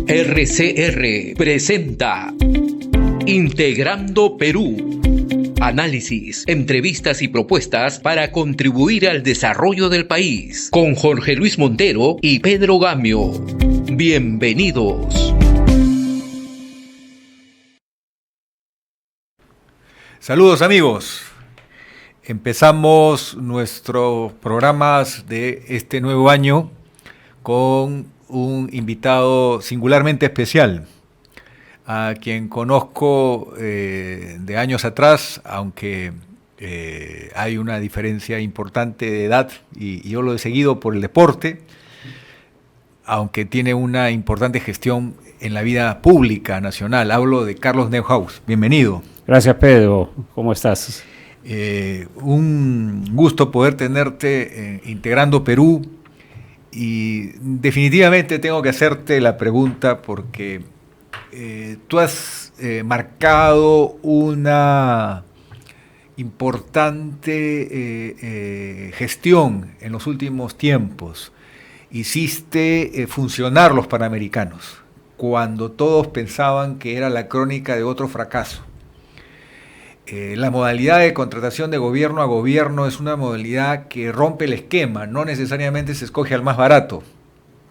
RCR presenta Integrando Perú. Análisis, entrevistas y propuestas para contribuir al desarrollo del país. Con Jorge Luis Montero y Pedro Gamio. Bienvenidos. Saludos amigos. Empezamos nuestros programas de este nuevo año con un invitado singularmente especial, a quien conozco de años atrás, aunque hay una diferencia importante de edad y yo lo he seguido por el deporte, aunque tiene una importante gestión en la vida pública nacional. Hablo de Carlos Neuhaus. Bienvenido. Gracias, Pedro. ¿Cómo estás? Un gusto poder tenerte integrando Perú, y definitivamente tengo que hacerte la pregunta porque tú has marcado una importante gestión en los últimos tiempos. Hiciste funcionar los Panamericanos cuando todos pensaban que era la crónica de otro fracaso. La modalidad de contratación de gobierno a gobierno es una modalidad que rompe el esquema, no necesariamente se escoge al más barato,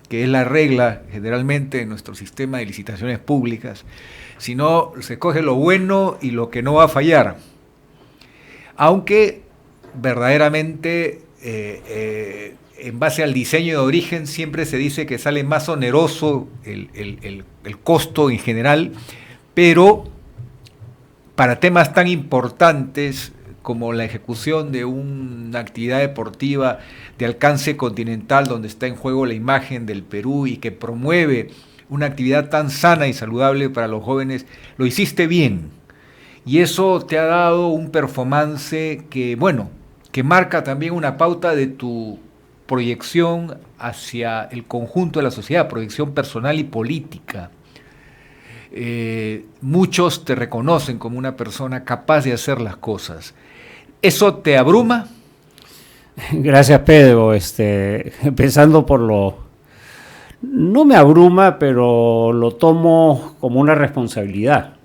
que es la regla generalmente en nuestro sistema de licitaciones públicas, sino se escoge lo bueno y lo que no va a fallar. Aunque verdaderamente en base al diseño de origen siempre se dice que sale más oneroso el costo en general, pero para temas tan importantes como la ejecución de una actividad deportiva de alcance continental donde está en juego la imagen del Perú y que promueve una actividad tan sana y saludable para los jóvenes, lo hiciste bien. Y eso te ha dado un performance que marca también una pauta de tu proyección hacia el conjunto de la sociedad, proyección personal y política. Muchos te reconocen como una persona capaz de hacer las cosas. ¿Eso te abruma? Gracias, Pedro. Empezando por no me abruma, pero lo tomo como una responsabilidad,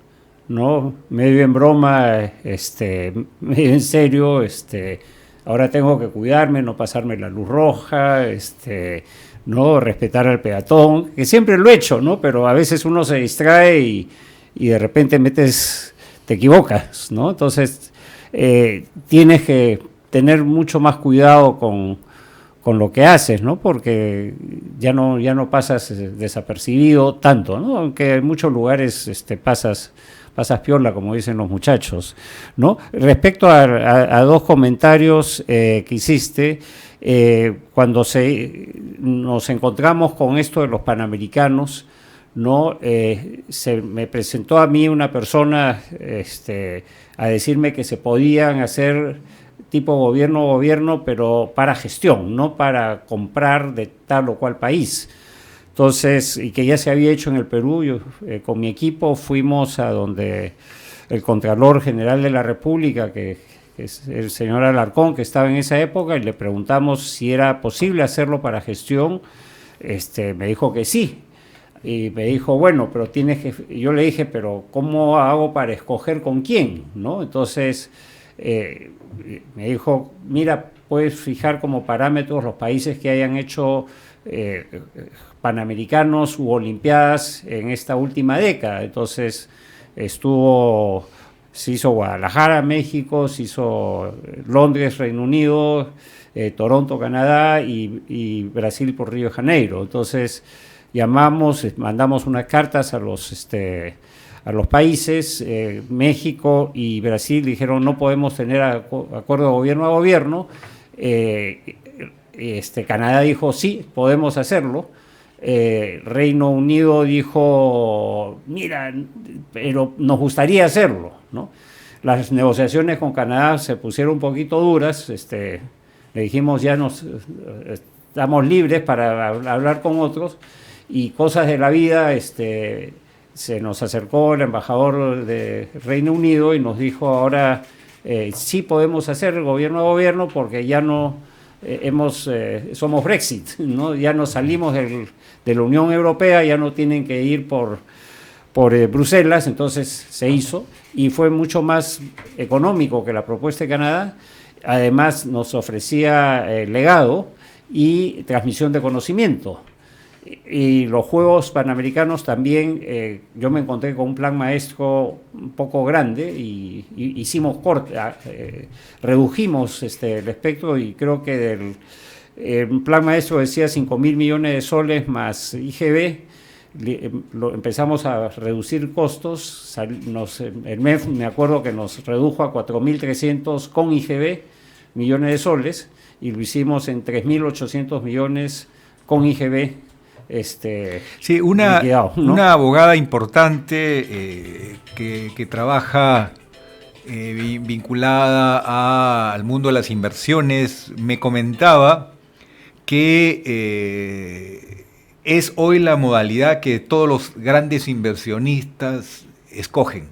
¿no? Medio en broma, medio en serio. Ahora tengo que cuidarme, no pasarme la luz roja, no respetar al peatón, que siempre lo he hecho, ¿no? Pero a veces uno se distrae y de repente te equivocas, ¿no? Entonces tienes que tener mucho más cuidado con lo que haces, ¿no? Porque ya no pasas desapercibido tanto, ¿no? Aunque en muchos lugares pasas piola, como dicen los muchachos, ¿no? Respecto a dos comentarios que hiciste, cuando nos encontramos con esto de los Panamericanos, ¿no? Me presentó a mí una persona a decirme que se podían hacer tipo gobierno, pero para gestión, no para comprar de tal o cual país. Entonces, y que ya se había hecho en el Perú. Yo, con mi equipo fuimos a donde el Contralor General de la República, que es el señor Alarcón, que estaba en esa época, y le preguntamos si era posible hacerlo para gestión. Me dijo que sí, y me dijo, bueno, pero yo le dije, pero ¿cómo hago para escoger con quién, ¿no? Entonces me dijo, mira, puedes fijar como parámetros los países que hayan hecho Panamericanos u Olimpiadas en esta última década. Entonces se hizo Guadalajara, México, se hizo Londres, Reino Unido, Toronto, Canadá, y Brasil por Río de Janeiro. Entonces mandamos unas cartas a los países. México y Brasil dijeron no podemos tener acuerdo gobierno a gobierno. Canadá dijo sí, podemos hacerlo. Reino Unido dijo, mira, pero nos gustaría hacerlo, ¿no? Las negociaciones con Canadá se pusieron un poquito duras. Le dijimos ya estamos libres para hablar con otros, y cosas de la vida, se nos acercó el embajador de Reino Unido y nos dijo ahora sí podemos hacer gobierno a gobierno porque ya no somos Brexit, ¿no? Ya nos salimos de la Unión Europea, ya no tienen que ir por Bruselas, entonces se hizo y fue mucho más económico que la propuesta de Canadá. Además nos ofrecía legado y transmisión de conocimiento. Y los Juegos Panamericanos también, yo me encontré con un plan maestro un poco grande y hicimos redujimos el espectro, y creo que el plan maestro decía 5.000 millones de soles más IGB. Empezamos a reducir costos, el MEF me acuerdo que nos redujo a 4.300 con IGB millones de soles, y lo hicimos en 3.800 millones con IGB. Sí, una liquidado, ¿no? Una abogada importante que trabaja vinculada al mundo de las inversiones me comentaba que es hoy la modalidad que todos los grandes inversionistas escogen,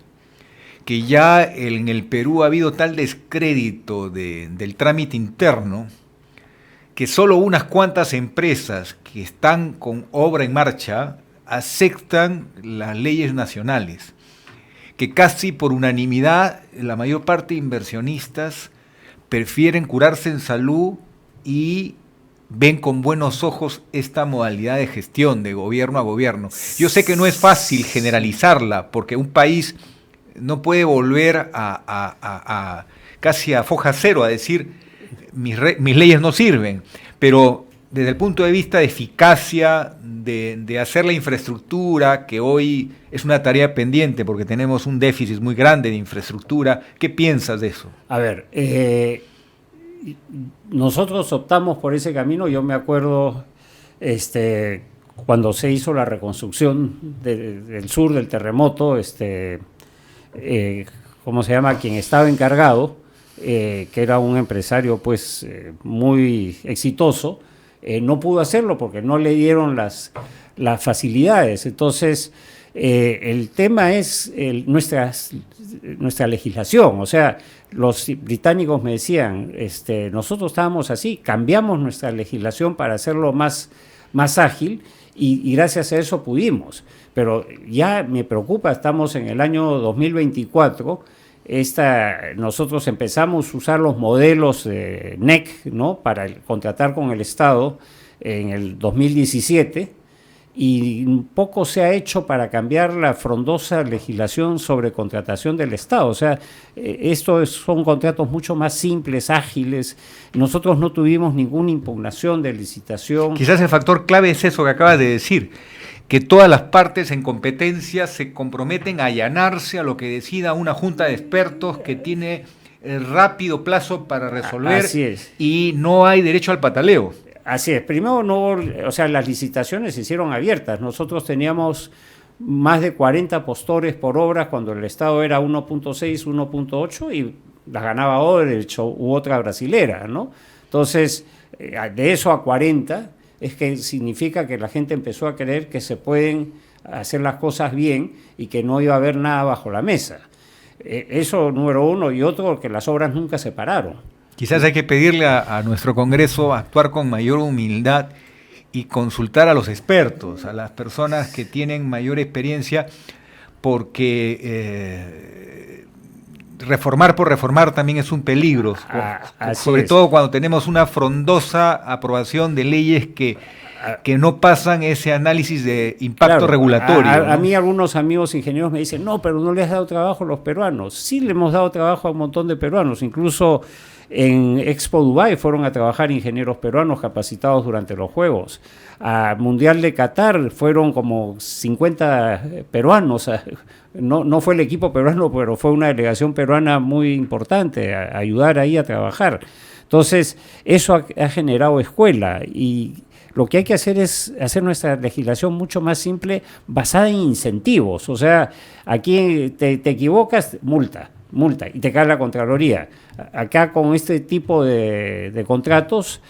que ya en el Perú ha habido tal descrédito del trámite interno que solo unas cuantas empresas que están con obra en marcha aceptan las leyes nacionales, que casi por unanimidad la mayor parte de inversionistas prefieren curarse en salud y ven con buenos ojos esta modalidad de gestión de gobierno a gobierno. Yo sé que no es fácil generalizarla, porque un país no puede volver casi a foja cero, a decir mis leyes no sirven, pero desde el punto de vista de eficacia, de hacer la infraestructura, que hoy es una tarea pendiente porque tenemos un déficit muy grande de infraestructura, ¿qué piensas de eso? A ver, nosotros optamos por ese camino. Yo me acuerdo cuando se hizo la reconstrucción del sur del terremoto, ¿cómo se llama? Quien estaba encargado, que era un empresario pues muy exitoso, no pudo hacerlo porque no le dieron las facilidades. Entonces, el tema es nuestra legislación. O sea, los británicos me decían, nosotros estábamos así, cambiamos nuestra legislación para hacerlo más ágil, y gracias a eso pudimos. Pero ya me preocupa, estamos en el año 2024, nosotros empezamos a usar los modelos de NEC, ¿no?, para contratar con el Estado en el 2017, y poco se ha hecho para cambiar la frondosa legislación sobre contratación del Estado. O sea, estos son contratos mucho más simples, ágiles. Nosotros no tuvimos ninguna impugnación de licitación. Quizás el factor clave es eso que acabas de decir, que todas las partes en competencia se comprometen a allanarse a lo que decida una junta de expertos que tiene rápido plazo para resolver. Así es. Y no hay derecho al pataleo. Así es. Primero, las licitaciones se hicieron abiertas. Nosotros teníamos más de 40 postores por obra cuando el Estado era 1.6, 1.8, y las ganaba Odebrecht u otra brasilera, ¿no? Entonces, de eso a 40, es que significa que la gente empezó a creer que se pueden hacer las cosas bien y que no iba a haber nada bajo la mesa. Eso, número uno, y otro, que las obras nunca se pararon. Quizás hay que pedirle a nuestro Congreso actuar con mayor humildad y consultar a los expertos, a las personas que tienen mayor experiencia, porque reformar por reformar también es un peligro, sobre todo cuando tenemos una frondosa aprobación de leyes que no pasan ese análisis de impacto regulatorio. A mí algunos amigos ingenieros me dicen, no, pero no les has dado trabajo a los peruanos. Sí le hemos dado trabajo a un montón de peruanos, incluso en Expo Dubai fueron a trabajar ingenieros peruanos capacitados durante los Juegos. A Mundial de Qatar fueron como 50 peruanos. No fue el equipo peruano, pero fue una delegación peruana muy importante a ayudar ahí a trabajar. Entonces, eso ha generado escuela, y lo que hay que hacer es hacer nuestra legislación mucho más simple, basada en incentivos. O sea, aquí te equivocas, multa, y te cae la Contraloría. Acá, con este tipo de contratos,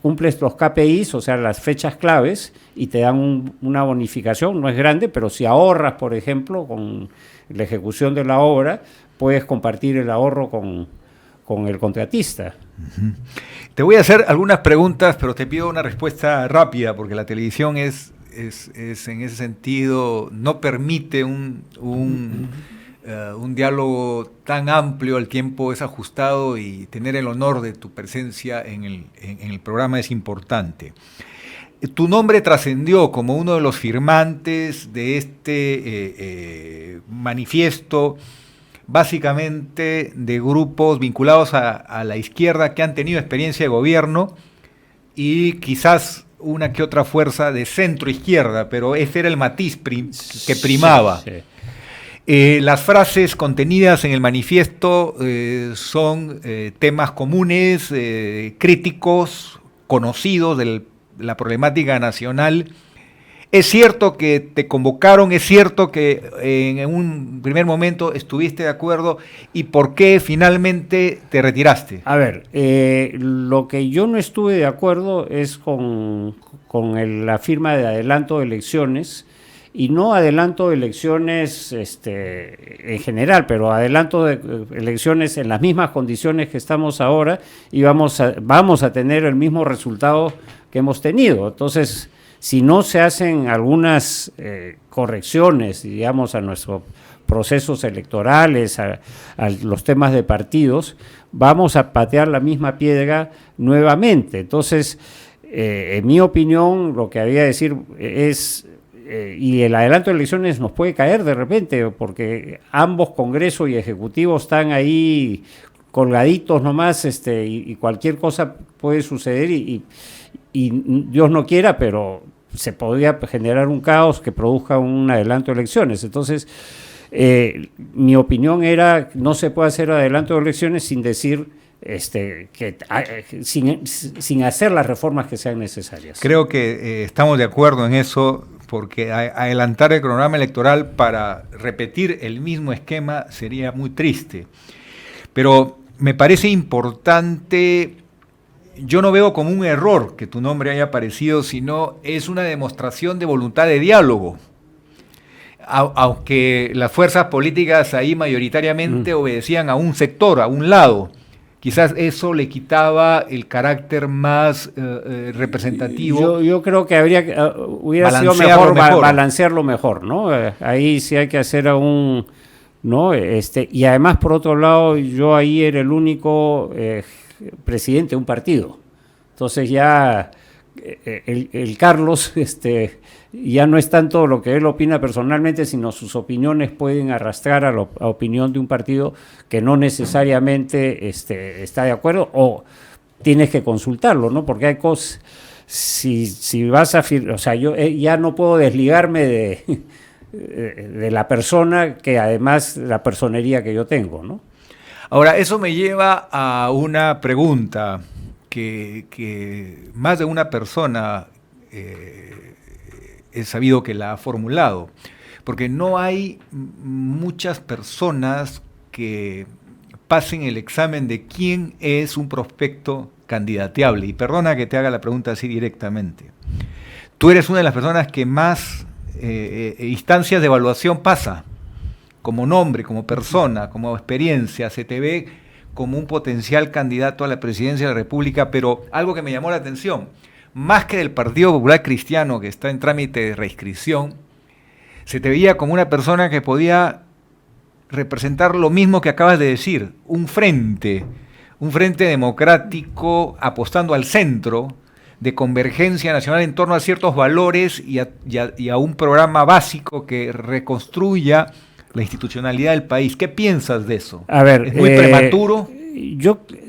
cumples los KPIs, o sea, las fechas claves, y te dan una bonificación. No es grande, pero si ahorras, por ejemplo, con la ejecución de la obra, puedes compartir el ahorro con con el contratista. Te voy a hacer algunas preguntas, pero te pido una respuesta rápida, porque la televisión es en ese sentido, no permite un diálogo tan amplio, el tiempo es ajustado y tener el honor de tu presencia en el programa es importante. Tu nombre trascendió como uno de los firmantes de este manifiesto, básicamente de grupos vinculados a la izquierda que han tenido experiencia de gobierno y quizás una que otra fuerza de centro izquierda, pero ese era el matiz que primaba. Sí, sí. Las frases contenidas en el manifiesto son temas comunes, críticos, conocidos de la problemática nacional. Es cierto que te convocaron, es cierto que en un primer momento estuviste de acuerdo, ¿y por qué finalmente te retiraste? A ver, lo que yo no estuve de acuerdo es con la firma de adelanto de elecciones, y no adelanto de elecciones en general, pero adelanto de elecciones en las mismas condiciones que estamos ahora, y vamos a tener el mismo resultado que hemos tenido. Entonces, si no se hacen algunas correcciones, digamos, a nuestros procesos electorales, a los temas de partidos, vamos a patear la misma piedra nuevamente. Entonces, en mi opinión, lo que había que decir es, y el adelanto de elecciones nos puede caer de repente, porque ambos Congreso y Ejecutivo están ahí colgaditos nomás, y cualquier cosa puede suceder y Dios no quiera, pero se podría generar un caos que produzca un adelanto de elecciones. Entonces, mi opinión era, no se puede hacer adelanto de elecciones sin decir, sin hacer las reformas que sean necesarias. Creo que estamos de acuerdo en eso, porque adelantar el cronograma electoral para repetir el mismo esquema sería muy triste. Pero me parece importante. Yo no veo como un error que tu nombre haya aparecido, sino es una demostración de voluntad de diálogo. Aunque las fuerzas políticas ahí mayoritariamente obedecían a un sector, a un lado, quizás eso le quitaba el carácter más representativo. Yo creo que hubiera sido mejor balancearlo mejor, ¿no? Ahí sí hay que hacer aún, ¿no? Y además, por otro lado, yo ahí era el único presidente de un partido. Entonces ya el Carlos ya no es tanto lo que él opina personalmente, sino sus opiniones pueden arrastrar a la opinión de un partido que no necesariamente está de acuerdo, o tienes que consultarlo, ¿no? Porque hay cosas, si vas a o sea, yo ya no puedo desligarme de la persona, que además la personería que yo tengo, ¿no? Ahora, eso me lleva a una pregunta que más de una persona he sabido que la ha formulado, porque no hay muchas personas que pasen el examen de quién es un prospecto candidateable. Y perdona que te haga la pregunta así directamente. Tú eres una de las personas que más instancias de evaluación pasa. Como nombre, como persona, como experiencia, se te ve como un potencial candidato a la presidencia de la República, pero algo que me llamó la atención, más que del Partido Popular Cristiano, que está en trámite de reinscripción, se te veía como una persona que podía representar lo mismo que acabas de decir, un frente democrático apostando al centro, de convergencia nacional en torno a ciertos valores y a un programa básico que reconstruya la institucionalidad del país. ¿Qué piensas de eso? A ver, ¿es muy prematuro?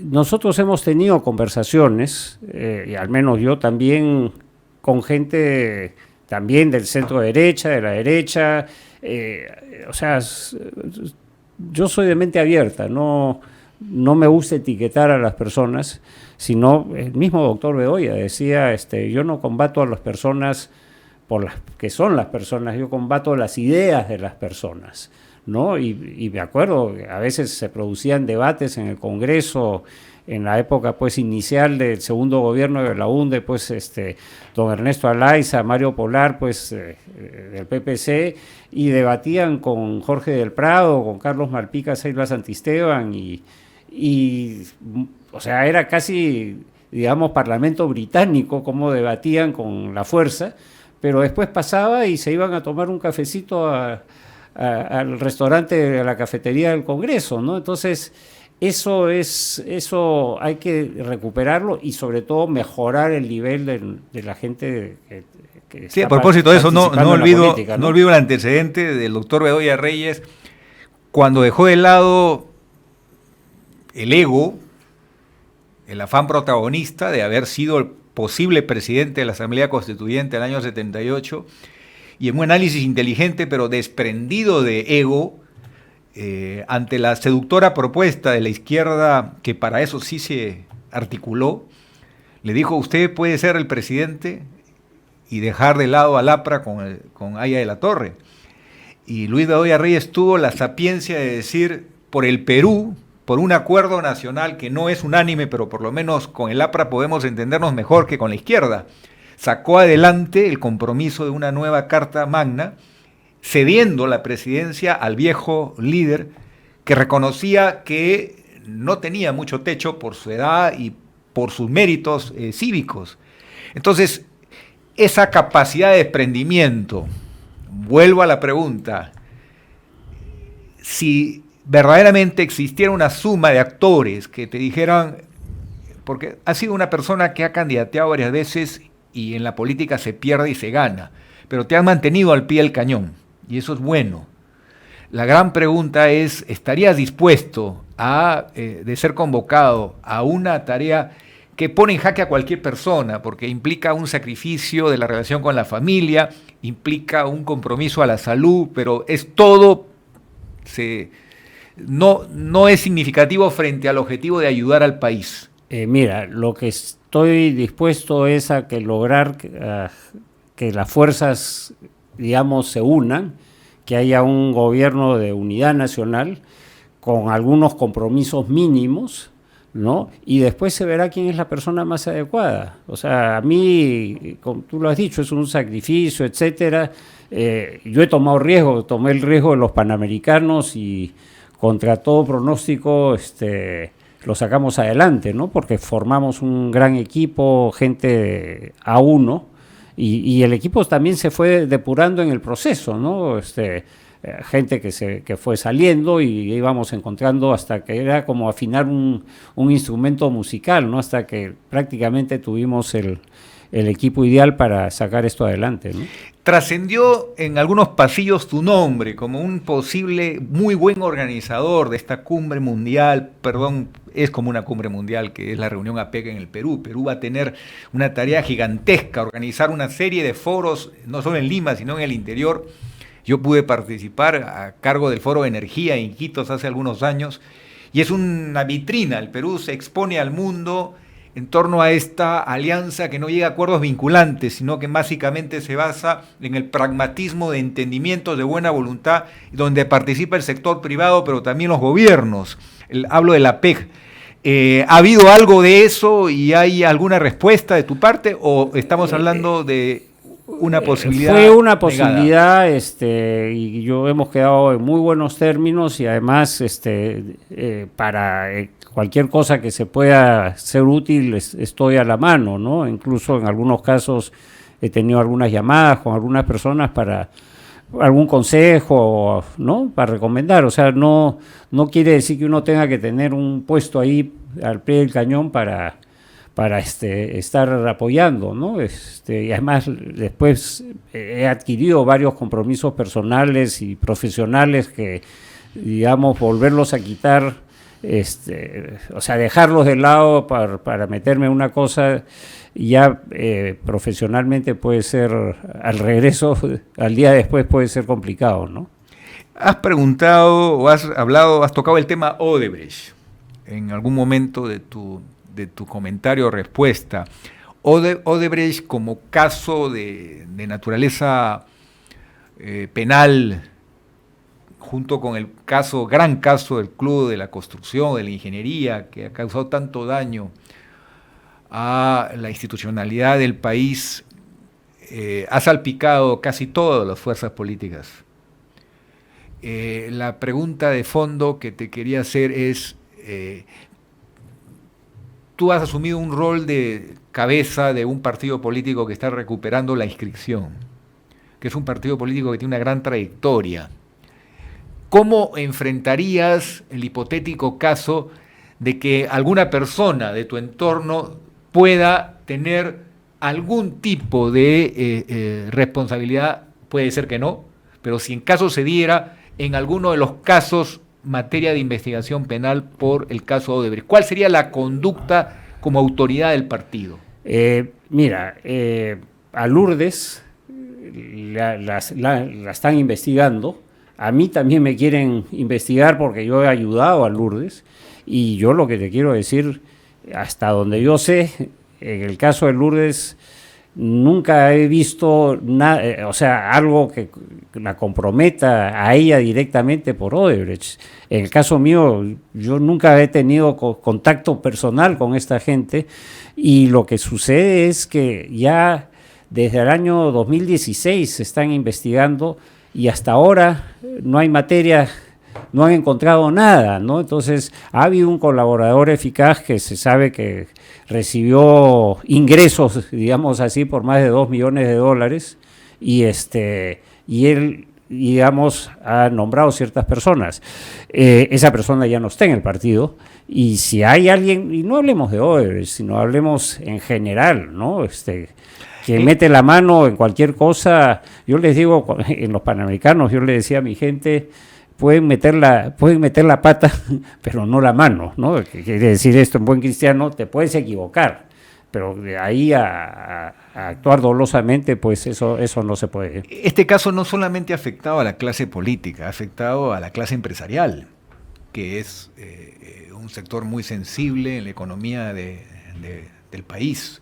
Nosotros hemos tenido conversaciones, y al menos yo también, con gente también del centro derecha, de la derecha, o sea, yo soy de mente abierta, no me gusta etiquetar a las personas, sino el mismo doctor Bedoya decía, yo no combato a las personas por las que son las personas, yo combato las ideas de las personas, ¿no? Y me acuerdo que a veces se producían debates en el Congreso en la época pues inicial del segundo gobierno de la UNDE, pues don Ernesto Alaiza, Mario Polar, pues del PPC, y debatían con Jorge del Prado, con Carlos Malpica, Seila Santisteban, y y, o sea, era casi, digamos, parlamento británico, como debatían con la fuerza, pero después pasaba y se iban a tomar un cafecito al restaurante de la cafetería del Congreso, ¿no? Entonces, eso hay que recuperarlo y sobre todo mejorar el nivel de la gente que Sí, está a propósito de eso, no olvido, política, no olvido el antecedente del doctor Bedoya Reyes, cuando dejó de lado el ego, el afán protagonista de haber sido el posible presidente de la Asamblea Constituyente del año 78, y en un análisis inteligente pero desprendido de ego, ante la seductora propuesta de la izquierda, que para eso sí se articuló, le dijo: usted puede ser el presidente y dejar de lado al APRA con Haya de la Torre. Y Luis Bedoya Reyes tuvo la sapiencia de decir: por el Perú, por un acuerdo nacional que no es unánime, pero por lo menos con el APRA podemos entendernos mejor que con la izquierda, sacó adelante el compromiso de una nueva Carta Magna, cediendo la presidencia al viejo líder que reconocía que no tenía mucho techo por su edad y por sus méritos cívicos. Entonces, esa capacidad de desprendimiento, vuelvo a la pregunta, si verdaderamente existiera una suma de actores que te dijeran, porque has sido una persona que ha candidateado varias veces y en la política se pierde y se gana, pero te has mantenido al pie del cañón, y eso es bueno. La gran pregunta es, ¿estarías dispuesto de ser convocado a una tarea que pone en jaque a cualquier persona, porque implica un sacrificio de la relación con la familia, implica un compromiso a la salud, pero es todo, no es significativo frente al objetivo de ayudar al país? Mira, lo que estoy dispuesto es a lograr que las fuerzas, digamos, se unan, que haya un gobierno de unidad nacional con algunos compromisos mínimos, ¿no? Y después se verá quién es la persona más adecuada. O sea, a mí, como tú lo has dicho, es un sacrificio, etcétera. Yo he tomado riesgo, tomé el riesgo de los Panamericanos y contra todo pronóstico lo sacamos adelante, ¿no? Porque formamos un gran equipo, gente a uno, y el equipo también se fue depurando en el proceso, ¿no? Gente que fue saliendo y íbamos encontrando hasta que era como afinar un instrumento musical, ¿no? Hasta que prácticamente tuvimos el equipo ideal para sacar esto adelante, ¿no? Trascendió en algunos pasillos tu nombre como un posible muy buen organizador de esta cumbre mundial, es como una cumbre mundial que es la reunión APEC en el Perú. Perú va a tener una tarea gigantesca, organizar una serie de foros, no solo en Lima, sino en el interior. Yo pude participar a cargo del Foro de Energía en Iquitos hace algunos años, y es una vitrina. El Perú se expone al mundo en torno a esta alianza que no llega a acuerdos vinculantes, sino que básicamente se basa en el pragmatismo de entendimientos de buena voluntad, donde participa el sector privado, pero también los gobiernos. Hablo de la PEG. ¿Ha habido algo de eso y hay alguna respuesta de tu parte, o estamos hablando de una posibilidad? Fue una posibilidad, y yo hemos quedado en muy buenos términos, y además para cualquier cosa que se pueda ser útil estoy a la mano, ¿no? Incluso en algunos casos he tenido algunas llamadas con algunas personas para algún consejo, ¿no? Para recomendar. O sea, no quiere decir que uno tenga que tener un puesto ahí al pie del cañón para estar apoyando, ¿no? Y además después he adquirido varios compromisos personales y profesionales que, digamos, volverlos a quitar, o sea, dejarlos de lado para meterme en una cosa ya profesionalmente puede ser, al regreso, al día después puede ser complicado, ¿no? Has preguntado o has tocado el tema Odebrecht en algún momento de tu comentario o respuesta. Odebrecht como caso de naturaleza penal, junto con el gran caso del Club de la Construcción, de la Ingeniería, que ha causado tanto daño a la institucionalidad del país, ha salpicado casi todas las fuerzas políticas. La pregunta de fondo que te quería hacer es, tú has asumido un rol de cabeza de un partido político que está recuperando la inscripción, que es un partido político que tiene una gran trayectoria. ¿Cómo enfrentarías el hipotético caso de que alguna persona de tu entorno pueda tener algún tipo de responsabilidad? Puede ser que no, pero si en caso se diera en alguno de los casos materia de investigación penal por el caso Odebrecht, ¿cuál sería la conducta como autoridad del partido? Mira, a Lourdes la están investigando. A mí también me quieren investigar porque yo he ayudado a Lourdes, y yo lo que te quiero decir, hasta donde yo sé, en el caso de Lourdes nunca he visto nada, o sea, algo que la comprometa a ella directamente por Odebrecht. En el caso mío, yo nunca he tenido contacto personal con esta gente, y lo que sucede es que ya desde el año 2016 se están investigando y hasta ahora no hay materia, no han encontrado nada, ¿no? Entonces, ha habido un colaborador eficaz que se sabe que recibió ingresos, digamos así, por más de $2 millones, y él, digamos, ha nombrado ciertas personas. Esa persona ya no está en el partido, y si hay alguien, y no hablemos de Odebrecht, sino hablemos en general, ¿no? Que mete la mano en cualquier cosa. Yo les digo, en los Panamericanos, yo le decía a mi gente, pueden meter la pata, pero no la mano, ¿no? Quiere decir esto en buen cristiano, te puedes equivocar, pero de ahí a actuar dolosamente, pues eso no se puede. Este caso no solamente ha afectado a la clase política, ha afectado a la clase empresarial, que es un sector muy sensible en la economía del país.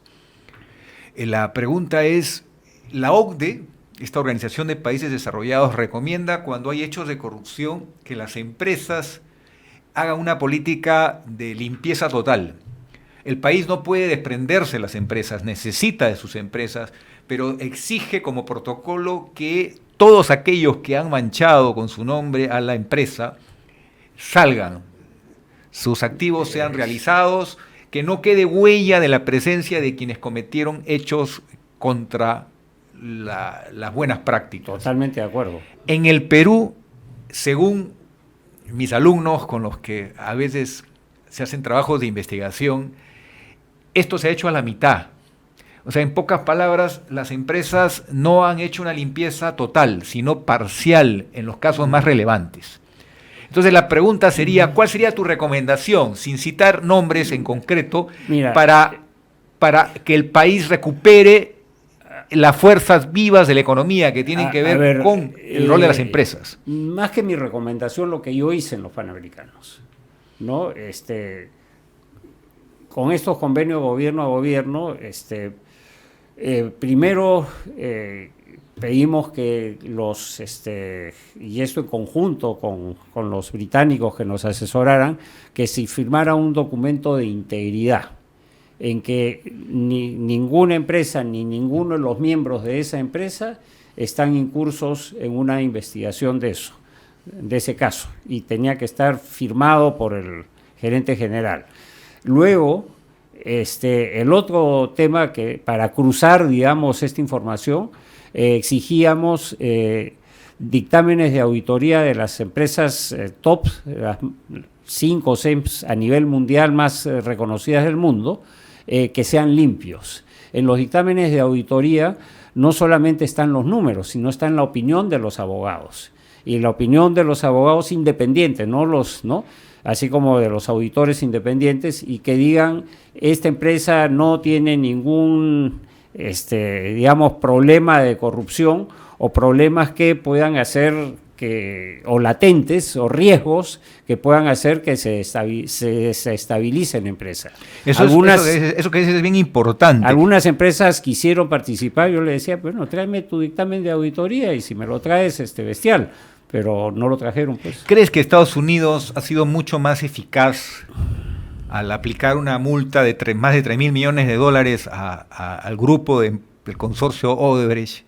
La pregunta es, la OCDE, esta Organización de Países Desarrollados, recomienda cuando hay hechos de corrupción que las empresas hagan una política de limpieza total. El país no puede desprenderse de las empresas, necesita de sus empresas, pero exige como protocolo que todos aquellos que han manchado con su nombre a la empresa salgan, sus activos sean realizados, que no quede huella de la presencia de quienes cometieron hechos contra las buenas prácticas. Totalmente de acuerdo. En el Perú, según mis alumnos con los que a veces se hacen trabajos de investigación, esto se ha hecho a la mitad. O sea, en pocas palabras, las empresas no han hecho una limpieza total, sino parcial en los casos más relevantes. Entonces la pregunta sería, ¿cuál sería tu recomendación, sin citar nombres en concreto, para que el país recupere las fuerzas vivas de la economía que tienen que ver con el rol de las empresas? Más que mi recomendación, lo que yo hice en los Panamericanos, ¿no? Con estos convenios gobierno a gobierno, primero pedimos que y esto en conjunto con los británicos que nos asesoraran, que se firmara un documento de integridad, en que ninguna empresa ni ninguno de los miembros de esa empresa están incursos en una investigación de ese caso, y tenía que estar firmado por el gerente general. Luego, el otro tema que para cruzar, digamos, esta información, exigíamos dictámenes de auditoría de las empresas top, las 5 o 6 a nivel mundial más reconocidas del mundo, que sean limpios. En los dictámenes de auditoría no solamente están los números, sino está en la opinión de los abogados, y la opinión de los abogados independientes, ¿no? Así como de los auditores independientes, y que digan, esta empresa no tiene ningún digamos, problema de corrupción o problemas que puedan hacer o latentes o riesgos que puedan hacer que se estabilice la empresa. Eso que dices es bien importante. Algunas empresas quisieron participar, yo le decía, bueno, tráeme tu dictamen de auditoría, y si me lo traes, bestial, pero no lo trajeron, pues. ¿Crees que Estados Unidos ha sido mucho más eficaz al aplicar una multa de más de $3.000 millones al grupo del consorcio Odebrecht,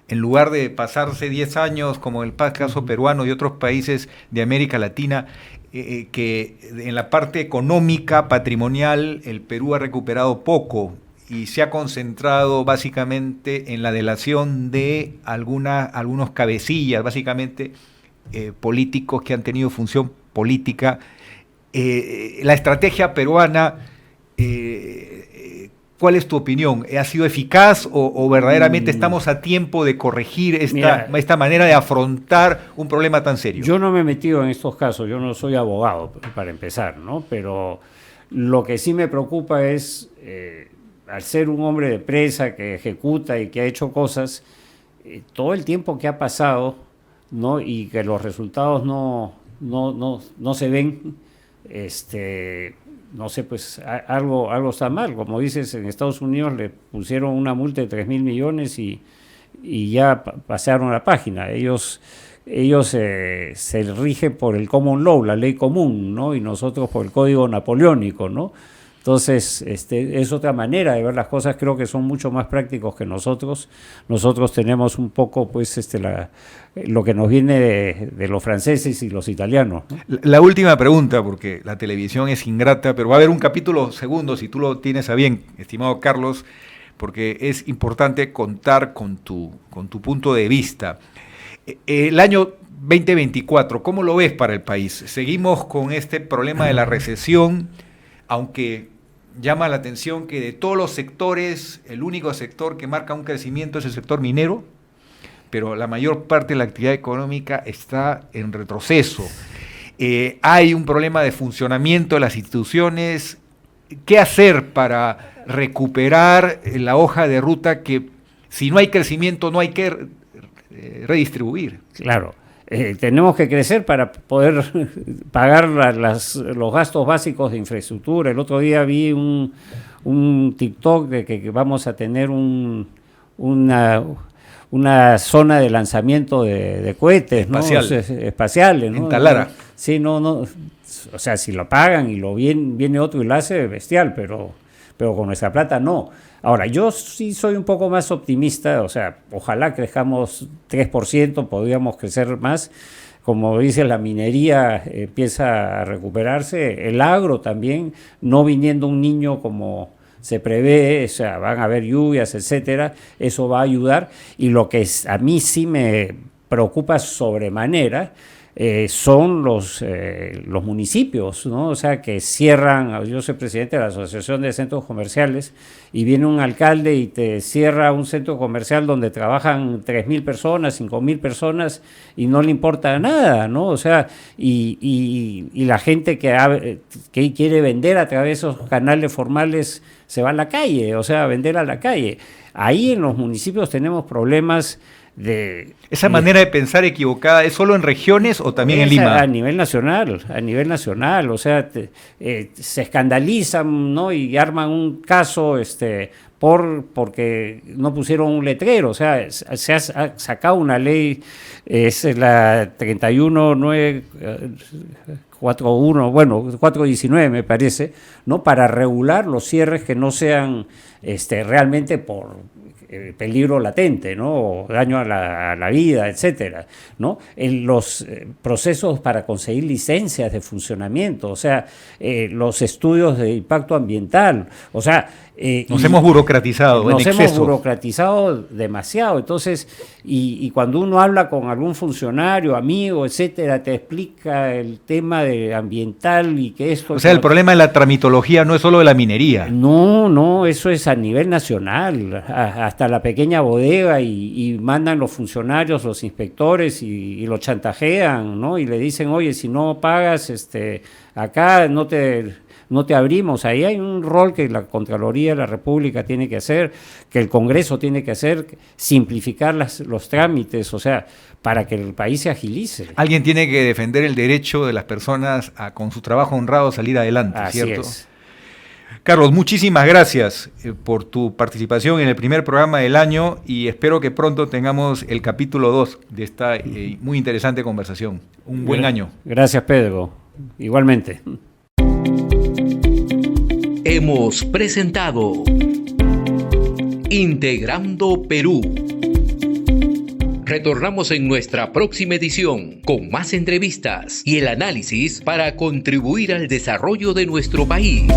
en lugar de pasarse 10 años como el caso peruano y otros países de América Latina? que en la parte económica, patrimonial, el Perú ha recuperado poco y se ha concentrado básicamente en la delación de algunos cabecillas, básicamente políticos que han tenido función política. La estrategia peruana, ¿cuál es tu opinión? ¿Ha sido eficaz o verdaderamente estamos a tiempo de corregir esta manera de afrontar un problema tan serio? Yo no me he metido en estos casos, yo no soy abogado, para empezar, ¿no? Pero lo que sí me preocupa es, al ser un hombre de presa que ejecuta y que ha hecho cosas, todo el tiempo que ha pasado, ¿no? Y que los resultados no se ven, no sé, pues algo está mal. Como dices, en Estados Unidos le pusieron una multa de 3.000 millones y ya pasaron la página. Ellos se rigen por el common law, la ley común, ¿no? Y nosotros por el código napoleónico, ¿no? Entonces, es otra manera de ver las cosas. Creo que son mucho más prácticos que nosotros. Nosotros tenemos un poco, pues, lo que nos viene de los franceses y los italianos, ¿no? La última pregunta, porque la televisión es ingrata, pero va a haber un capítulo segundo, si tú lo tienes a bien, estimado Carlos, porque es importante contar con tu punto de vista. El año 2024, ¿cómo lo ves para el país? ¿Seguimos con este problema de la recesión? Aunque llama la atención que de todos los sectores, el único sector que marca un crecimiento es el sector minero, pero la mayor parte de la actividad económica está en retroceso. Hay un problema de funcionamiento de las instituciones. ¿Qué hacer para recuperar la hoja de ruta que, si no hay crecimiento, no hay que redistribuir? Claro. Tenemos que crecer para poder pagar los gastos básicos de infraestructura. El otro día vi un TikTok de que vamos a tener una zona de lanzamiento de cohetes, ¿no? Espaciales, ¿no? En Talara. Sí, no, o sea, si lo pagan y viene otro y lo hace, bestial, pero con nuestra plata no. Ahora, yo sí soy un poco más optimista, o sea, ojalá crezcamos 3%, podríamos crecer más. Como dice, la minería empieza a recuperarse, el agro también, no viniendo un niño como se prevé, o sea, van a haber lluvias, etcétera, eso va a ayudar. Y lo que a mí sí me preocupa sobremanera son los municipios, ¿no? O sea, que cierran. Yo soy presidente de la Asociación de Centros Comerciales y viene un alcalde y te cierra un centro comercial donde trabajan 3.000 personas, 5.000 personas y no le importa nada, ¿no? O sea, y la gente que quiere vender a través de esos canales formales se va a la calle, o sea, a vender a la calle. Ahí en los municipios tenemos problemas ¿Esa manera de pensar equivocada es solo en regiones o también en Lima? A nivel nacional, o sea, se escandalizan, ¿no? Y arman un caso porque no pusieron un letrero, o sea, se ha sacado una ley, es la 419 me parece, ¿no? Para regular los cierres que no sean realmente por peligro latente, ¿no? O daño a la vida, etcétera, ¿no? En los procesos para conseguir licencias de funcionamiento, o sea, los estudios de impacto ambiental, o sea, nos hemos burocratizado en exceso. Nos hemos burocratizado demasiado. Entonces, y cuando uno habla con algún funcionario, amigo, etcétera, te explica el tema de ambiental y que esto... O sea, el problema de la tramitología no es solo de la minería. No, eso es a nivel nacional, hasta la pequeña bodega y mandan los funcionarios, los inspectores y lo chantajean, ¿no? Y le dicen, oye, si no pagas, acá no te abrimos. Ahí hay un rol que la Contraloría de la República tiene que hacer, que el Congreso tiene que hacer, simplificar los trámites, o sea, para que el país se agilice. Alguien tiene que defender el derecho de las personas a, con su trabajo honrado, salir adelante, Así ¿cierto? Es. Carlos, muchísimas gracias por tu participación en el primer programa del año y espero que pronto tengamos el capítulo 2 de esta muy interesante conversación. Un buen año. Gracias, Pedro. Igualmente. Hemos presentado Integrando Perú. Retornamos en nuestra próxima edición con más entrevistas y el análisis para contribuir al desarrollo de nuestro país.